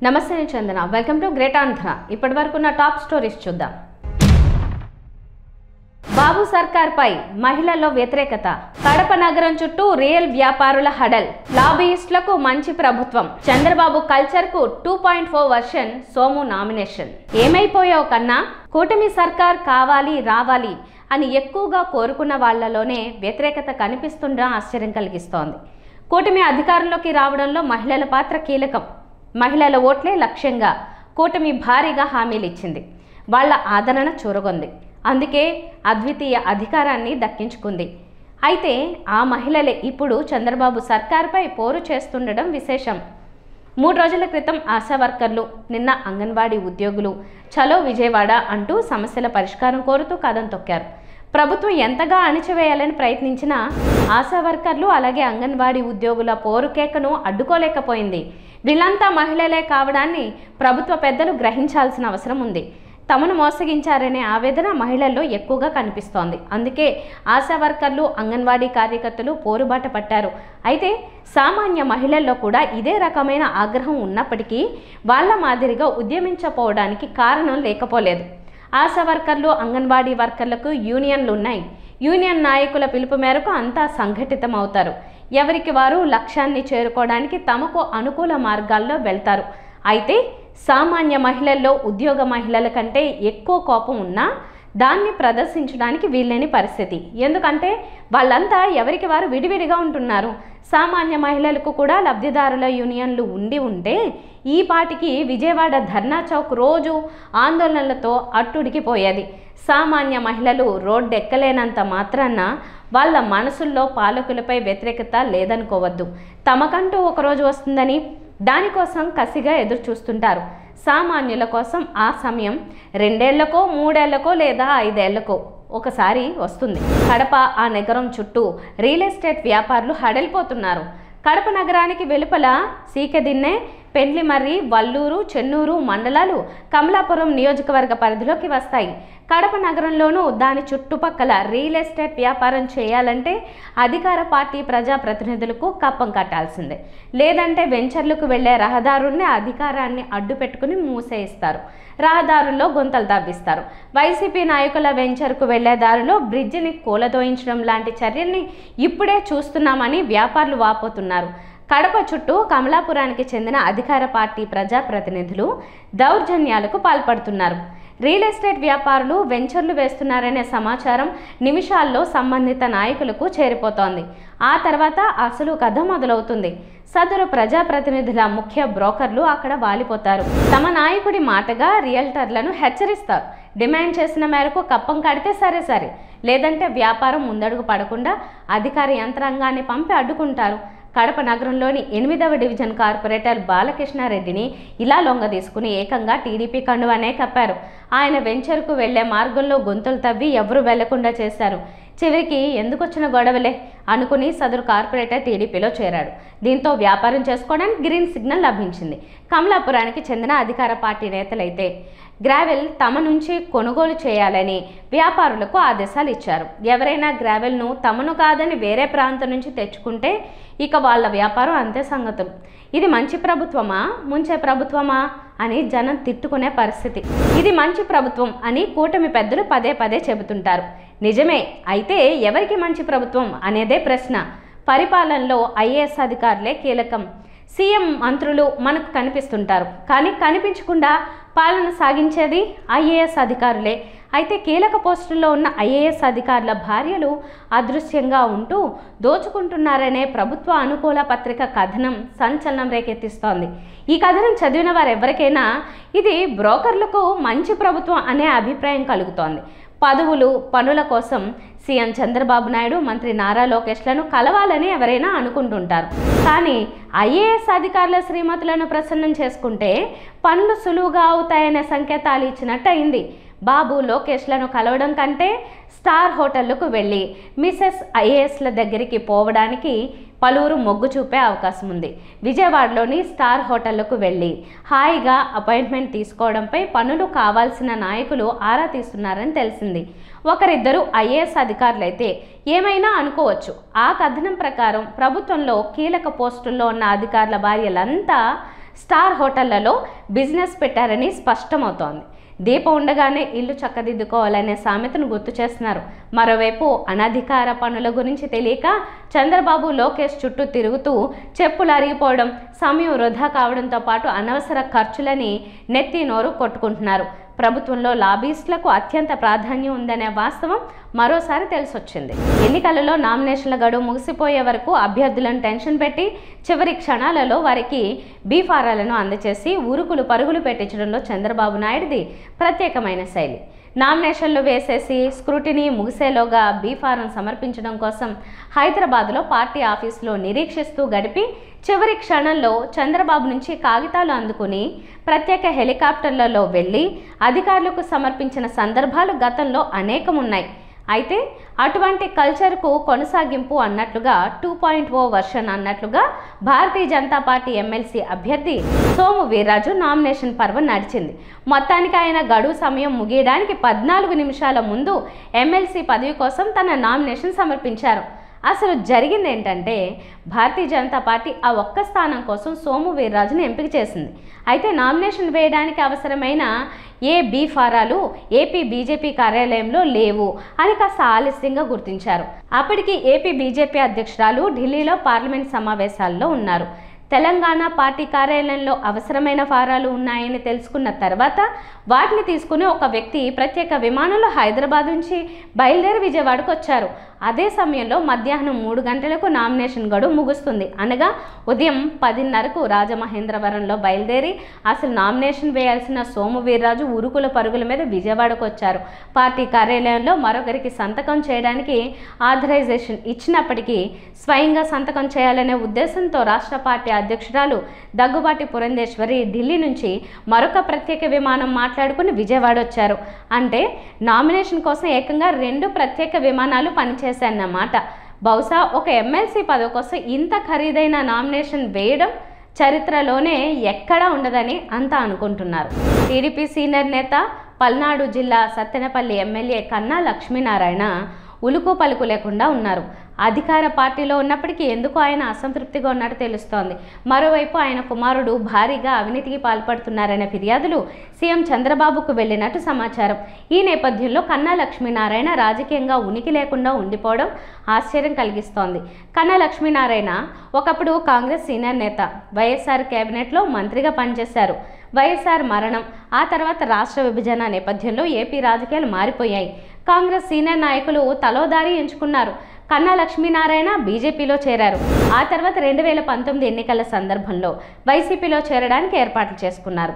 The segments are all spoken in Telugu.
నమస్తే నేను Chandana. Welcome to great Andhra. ఇప్పటివరకు ఉన్న టాప్ స్టోరీస్ చూద్దాం. బాబు సర్కార్పై మహిళల్లో వ్యతిరేకత. కడప నగరం చుట్టూ రియల్ వ్యాపారుల హడల్. లాబీయిస్టులకు మంచి ప్రభుత్వం. చంద్రబాబు కల్చర్ కు 2.4 వర్షన్. సోము నామినేషన్. ఏమైపోయావు కన్నా? కూటమి సర్కార్ కావాలి రావాలి అని ఎక్కువగా కోరుకున్న వాళ్లలోనే వ్యతిరేకత కనిపిస్తుండడం ఆశ్చర్యం కలిగిస్తోంది. కూటమి అధికారంలోకి రావడంలో మహిళల పాత్ర కీలకం. మహిళల ఓట్లే లక్ష్యంగా కూటమి భారీగా హామీలు ఇచ్చింది. వాళ్ల ఆదరణ చూరగొంది. అందుకే అద్వితీయ అధికారాన్ని దక్కించుకుంది. అయితే ఆ మహిళలే ఇప్పుడు చంద్రబాబు సర్కార్పై పోరు చేస్తుండడం విశేషం. 3 రోజుల క్రితం ఆశా వర్కర్లు, నిన్న అంగన్వాడీ ఉద్యోగులు చలో విజయవాడ అంటూ సమస్యల పరిష్కారం కోరుతూ కదం తొక్కారు. ప్రభుత్వం ఎంతగా అణిచివేయాలని ప్రయత్నించినా ఆశా వర్కర్లు అలాగే అంగన్వాడీ ఉద్యోగుల పోరుకేకను అడ్డుకోలేకపోయింది. వీళ్ళంతా మహిళలే కావడాన్ని ప్రభుత్వ పెద్దలు గ్రహించాల్సిన అవసరం ఉంది. తమను మోసగించారనే ఆవేదన మహిళల్లో ఎక్కువగా కనిపిస్తోంది. అందుకే ఆశా వర్కర్లు, అంగన్వాడీ కార్యకర్తలు పోరుబాట పట్టారు. అయితే సామాన్య మహిళల్లో కూడా ఇదే రకమైన ఆగ్రహం ఉన్నప్పటికీ వాళ్ళ మాదిరిగా ఉద్యమించకపోవడానికి కారణం లేకపోలేదు. ఆశా వర్కర్లు, అంగన్వాడీ వర్కర్లకు యూనియన్లు ఉన్నాయి. యూనియన్ నాయకుల పిలుపు మేరకు అంతా సంఘటితమవుతారు. ఎవరికి వారు లక్ష్యాన్ని చేరుకోవడానికి తమకు అనుకూల మార్గాల్లో వెళ్తారు. అయితే సామాన్య మహిళల్లో ఉద్యోగ మహిళల కంటే ఎక్కువ కోపం ఉన్నా దాన్ని ప్రదర్శించడానికి వీల్లేని పరిస్థితి. ఎందుకంటే వాళ్ళంతా ఎవరికి వారు విడివిడిగా ఉంటున్నారు. సామాన్య మహిళలకు కూడా లబ్ధిదారుల యూనియన్లు ఉంటే ఈ పాటికి విజయవాడ ధర్నా చౌక్ రోజు ఆందోళనలతో అట్టుడికిపోయేది. సామాన్య మహిళలు రోడ్డు ఎక్కలేనంత మాత్రాన వాళ్ళ మనసుల్లో పాలకులపై వ్యతిరేకత లేదనుకోవద్దు. తమకంటూ ఒకరోజు వస్తుందని దానికోసం కసిగా ఎదురు చూస్తుంటారు. సామాన్యుల కోసం ఆ సమయం 2 ఏళ్లకో 3 ఏళ్లకో లేదా 5 ఏళ్లకో ఒకసారి వస్తుంది. కడప ఆ నగరం చుట్టూ రియల్ ఎస్టేట్ వ్యాపారులు హడలిపోతున్నారు. కడప నగరానికి వెలుపల సీకెదిన్నె, పెండ్లిమర్రి, వల్లూరు, చెన్నూరు మండలాలు కమలాపురం నియోజకవర్గ పరిధిలోకి వస్తాయి. కడప నగరంలోనూ దాని చుట్టుపక్కల రియల్ ఎస్టేట్ వ్యాపారం చేయాలంటే అధికార పార్టీ ప్రజాప్రతినిధులకు కప్పం కట్టాల్సిందే. లేదంటే వెంచర్లకు వెళ్లే రహదారుల్ని అధికారాన్ని అడ్డు పెట్టుకుని మూసేయిస్తారు. రహదారుల్లో గుంతలు తవ్విస్తారు. వైసీపీ నాయకుల వెంచర్కు వెళ్లే దారిలో బ్రిడ్జిని కూలదోయించడం లాంటి చర్యల్ని ఇప్పుడే చూస్తున్నామని వ్యాపారులు వాపోతున్నారు. కడప చుట్టూ కమలాపురానికి చెందిన అధికార పార్టీ ప్రజాప్రతినిధులు దౌర్జన్యాలకు పాల్పడుతున్నారు. రియల్ ఎస్టేట్ వ్యాపారులు వెంచర్లు వేస్తున్నారనే సమాచారం నిమిషాల్లో సంబంధిత నాయకులకు చేరిపోతోంది. ఆ తర్వాత అసలు కథ మొదలవుతుంది. సదరు ప్రజాప్రతినిధుల ముఖ్య బ్రోకర్లు అక్కడ వాలిపోతారు. తమ నాయకుడి మాటగా రియల్టర్లను హెచ్చరిస్తారు. డిమాండ్ చేసిన మేరకు కప్పం కడితే సరే, లేదంటే వ్యాపారం ముందడుగు పడకుండా అధికార యంత్రాంగాన్ని పంపి అడ్డుకుంటారు. కడప నగరంలోని 8వ డివిజన్ కార్పొరేటర్ బాలకృష్ణారెడ్డిని ఇలా లొంగ తీసుకుని ఏకంగా టీడీపీ కండువానే కప్పారు. ఆయన వెంచర్కు వెళ్లే మార్గంలో గొంతులు తవ్వి ఎవరూ వెళ్లకుండా చేశారు. చివరికి ఎందుకొచ్చిన గొడవలే అనుకుని సదరు కార్పొరేటర్ టీడీపీలో చేరాడు. దీంతో వ్యాపారం చేసుకోవడానికి గ్రీన్ సిగ్నల్ లభించింది. కమలాపురానికి చెందిన అధికార పార్టీ నేతలైతే గ్రావెల్ తమ నుంచి కొనుగోలు చేయాలని వ్యాపారులకు ఆదేశాలు ఇచ్చారు. ఎవరైనా గ్రావెల్ను తమను కాదని వేరే ప్రాంతం నుంచి తెచ్చుకుంటే ఇక వాళ్ళ వ్యాపారం అంతే సంగతులు. ఇది మంచి ప్రభుత్వమా, ముంచే ప్రభుత్వమా అని జనం తిట్టుకునే పరిస్థితి. ఇది మంచి ప్రభుత్వం అని కూటమి పెద్దలు పదే చెబుతుంటారు. నిజమే. అయితే ఎవరికి మంచి ప్రభుత్వం అనేదే ప్రశ్న. పరిపాలనలో ఐఏఎస్ అధికారులే కీలకం. సీఎం, మంత్రులు మనకు కనిపిస్తుంటారు. కానీ కనిపించకుండా పాలన సాగించేది ఐఏఎస్ అధికారులే. అయితే కీలక పోస్టుల్లో ఉన్న ఐఏఎస్ అధికారుల భార్యలు అదృశ్యంగా ఉంటూ దోచుకుంటున్నారనే ప్రభుత్వ అనుకూల పత్రిక కథనం సంచలనం రేకెత్తిస్తోంది. ఈ కథనం చదివిన వారెవరికైనా ఇది బ్రోకర్లకు మంచి ప్రభుత్వం అనే అభిప్రాయం కలుగుతోంది. పదవులు, పనుల కోసం సీఎం చంద్రబాబు నాయుడు, మంత్రి నారా లోకేష్లను కలవాలని ఎవరైనా అనుకుంటుంటారు. కానీ ఐఏఎస్ అధికారుల శ్రీమతులను ప్రసన్నం చేసుకుంటే పనులు సులువుగా అవుతాయనే సంకేతాలు ఇచ్చినట్టు అయింది. బాబు, లోకేష్లను కలవడం కంటే స్టార్ హోటళ్లకు వెళ్ళి మిసెస్ ఐఏఎస్ల దగ్గరికి పోవడానికి పలువురు మొగ్గు చూపే అవకాశం ఉంది. విజయవాడలోని స్టార్ హోటళ్లకు వెళ్ళి హాయిగా అపాయింట్మెంట్ తీసుకోవడంపై పనులు కావాల్సిన నాయకులు ఆరా తీస్తున్నారని తెలిసింది. ఒకరిద్దరు ఐఏఎస్ అధికారులైతే ఏమైనా అనుకోవచ్చు. ఆ కథనం ప్రకారం ప్రభుత్వంలో కీలక పోస్టుల్లో ఉన్న అధికారుల భార్యలంతా స్టార్ హోటళ్లలో బిజినెస్ పెట్టారని స్పష్టమవుతోంది. దీపం ఉండగానే ఇల్లు చక్కదిద్దుకోవాలనే సామెతను గుర్తు చేస్తున్నారు. మరోవైపు అనధికార పనుల గురించి తెలియక చంద్రబాబు లోకేష్ చుట్టూ తిరుగుతూ చెప్పులు అరిగిపోవడం, సమయం వృధా కావడంతో పాటు అనవసర ఖర్చులని నెత్తి నోరు కొట్టుకుంటున్నారు. ప్రభుత్వంలో లాబీయిస్టులకు అత్యంత ప్రాధాన్యం ఉందనే వాస్తవం మరోసారి తెలిసొచ్చింది. ఎన్నికలలో నామినేషన్ల గడువు ముగిసిపోయే వరకు అభ్యర్థులను టెన్షన్ పెట్టి చివరి క్షణాలలో వారికి బీఫారాలను అందజేసి ఉరుకులు పరుగులు పెట్టించడంలో చంద్రబాబు నాయుడిది ప్రత్యేకమైన శైలి. నామినేషన్లు వేసేసి స్క్రూటినీ ముగిసేలోగా బీఫారం సమర్పించడం కోసం హైదరాబాద్లో పార్టీ ఆఫీసులో నిరీక్షిస్తూ గడిపి చివరి క్షణంలో చంద్రబాబు నుంచి కాగితాలు అందుకుని ప్రత్యేక హెలికాప్టర్లలో వెళ్ళి అధికారులకు సమర్పించిన సందర్భాలు గతంలో అనేకం ఉన్నాయి. అయితే అటువంటి కల్చర్కు కొనసాగింపు అన్నట్లుగా 2.0 వర్షన్ అన్నట్లుగా భారతీయ జనతా పార్టీ ఎమ్మెల్సీ అభ్యర్థి సోము వీర్రాజు నామినేషన్ పర్వం నడిచింది. మొత్తానికి ఆయన గడువు సమయం ముగియడానికి 14 నిమిషాల ముందు ఎమ్మెల్సీ పదవి కోసం తన నామినేషన్ సమర్పించారు. అసలు జరిగింది ఏంటంటే భారతీయ జనతా పార్టీ ఆ ఒక్క స్థానం కోసం సోము వీర్రాజును ఎంపిక చేసింది. అయితే నామినేషన్ వేయడానికి అవసరమైన ఏ బీఫారాలు ఏపీ బీజేపీ కార్యాలయంలో లేవు అని కాస్త ఆలస్యంగా గుర్తించారు. అప్పటికి ఏపీ బీజేపీ అధ్యక్షురాలు ఢిల్లీలో పార్లమెంట్ సమావేశాల్లో ఉన్నారు. తెలంగాణ పార్టీ కార్యాలయంలో అవసరమైన ఫారాలు ఉన్నాయని తెలుసుకున్న తర్వాత వాటిని తీసుకుని ఒక వ్యక్తి ప్రత్యేక విమానంలో హైదరాబాద్ నుంచి బయలుదేరి విజయవాడకు వచ్చారు. అదే సమయంలో మధ్యాహ్నం 3 గంటలకు నామినేషన్ గడువు ముగుస్తుంది. అనగా ఉదయం 10:30కు రాజమహేంద్రవరంలో బయలుదేరి అసలు నామినేషన్ వేయాల్సిన సోము వీర్రాజు ఉరుకుల పరుగుల మీద విజయవాడకు వచ్చారు. పార్టీ కార్యాలయంలో మరొకరికి సంతకం చేయడానికి ఆథరైజేషన్ ఇచ్చినప్పటికీ స్వయంగా సంతకం చేయాలనే ఉద్దేశంతో రాష్ట్ర పార్టీ అధ్యక్షురాలు దగ్గుబాటి పురంధేశ్వరి ఢిల్లీ నుంచి మరొక ప్రత్యేక విమానం మాట్లాడుకుని విజయవాడ వచ్చారు. అంటే నామినేషన్ కోసం ఏకంగా 2 ప్రత్యేక విమానాలు పనిచేశాయన్నమాట. బహుశా ఒక ఎమ్మెల్సీ పదవి కోసం ఇంత ఖరీదైన నామినేషన్ వేయడం చరిత్రలోనే ఎక్కడా ఉండదని అంతా అనుకుంటున్నారు. టీడీపీ సీనియర్ నేత పల్నాడు జిల్లా సత్తెనపల్లి ఎమ్మెల్యే కన్నా లక్ష్మీనారాయణ ఉలుకు పలుకు లేకుండా ఉన్నారు. అధికార పార్టీలో ఉన్నప్పటికీ ఎందుకు ఆయన అసంతృప్తిగా ఉన్నట్టు తెలుస్తోంది. మరోవైపు ఆయన కుమారుడు భారీగా అవినీతికి పాల్పడుతున్నారనే ఫిర్యాదులు సీఎం చంద్రబాబుకు వెళ్ళినట్టు సమాచారం. ఈ నేపథ్యంలో కన్నా లక్ష్మీనారాయణ రాజకీయంగా ఉనికి లేకుండా ఉండిపోవడం ఆశ్చర్యం కలిగిస్తోంది. కన్నా లక్ష్మీనారాయణ ఒకప్పుడు కాంగ్రెస్ సీనియర్ నేత, వైఎస్ఆర్ కేబినెట్లో మంత్రిగా పనిచేశారు. వైఎస్ఆర్ మరణం, ఆ తర్వాత రాష్ట్ర విభజన నేపథ్యంలో ఏపీ రాజకీయాలు మారిపోయాయి. కాంగ్రెస్ సీనియర్ నాయకులు తలోదారి ఎంచుకున్నారు. కన్నా లక్ష్మీనారాయణ బీజేపీలో చేరారు. ఆ తర్వాత 2019 ఎన్నికల సందర్భంలో వైసీపీలో చేరడానికి ఏర్పాట్లు చేసుకున్నారు.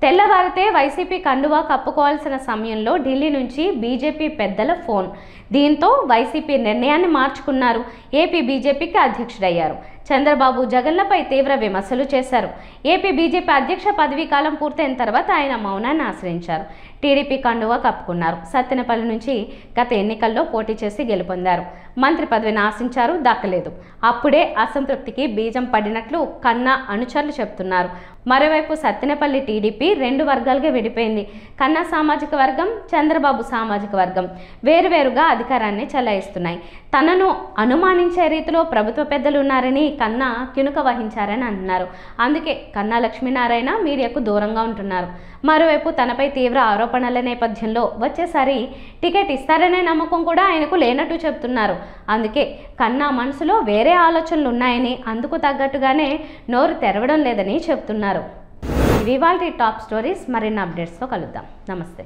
తెల్లవారితే వైసీపీ కండువా కప్పుకోవాల్సిన సమయంలో ఢిల్లీ నుంచి బీజేపీ పెద్దల ఫోన్. దీంతో వైసీపీ నిర్ణయాన్ని మార్చుకున్నారు. ఏపీ బీజేపీకి అధ్యక్షుడయ్యారు. చంద్రబాబు జగన్లపై తీవ్ర విమర్శలు చేశారు. ఏపీ బీజేపీ అధ్యక్ష పదవీ కాలం పూర్తయిన తర్వాత ఆయన మౌనాన్ని ఆశ్రయించారు. టీడీపీ కండువా కప్పుకున్నారు. సత్తెనపల్లి నుంచి గత ఎన్నికల్లో పోటీ చేసి గెలుపొందారు. మంత్రి పదవిని ఆశించారు, దక్కలేదు. అప్పుడే అసంతృప్తికి బీజం పడినట్లు కన్నా అనుచరులు చెబుతున్నారు. మరోవైపు సత్తెనపల్లి టీడీపీ 2 వర్గాలుగా విడిపోయింది. కన్నా సామాజిక వర్గం, చంద్రబాబు సామాజిక వర్గం వేరువేరుగా అధికారాన్ని చెలాయిస్తున్నాయి. తనను అనుమానించే రీతిలో ప్రభుత్వ పెద్దలు ఉన్నారని కన్నా కినుక వహించారని అంటున్నారు. అందుకే కన్నా లక్ష్మీనారాయణ మీడియాకు దూరంగా ఉంటున్నారు. మరోవైపు తనపై తీవ్ర ఆరోపణల నేపథ్యంలో వచ్చేసారి టికెట్ ఇస్తారనే నమ్మకం కూడా ఆయనకు లేనట్టు చెబుతున్నారు. అందుకే కన్నా మనసులో వేరే ఆలోచనలు ఉన్నాయని, అందుకు తగ్గట్టుగానే నోరు తెరవడం లేదని చెబుతున్నారు. ఇవి ఇవాల్టి టాప్ స్టోరీస్. మరిన్ని అప్డేట్స్తో కలుద్దాం. నమస్తే.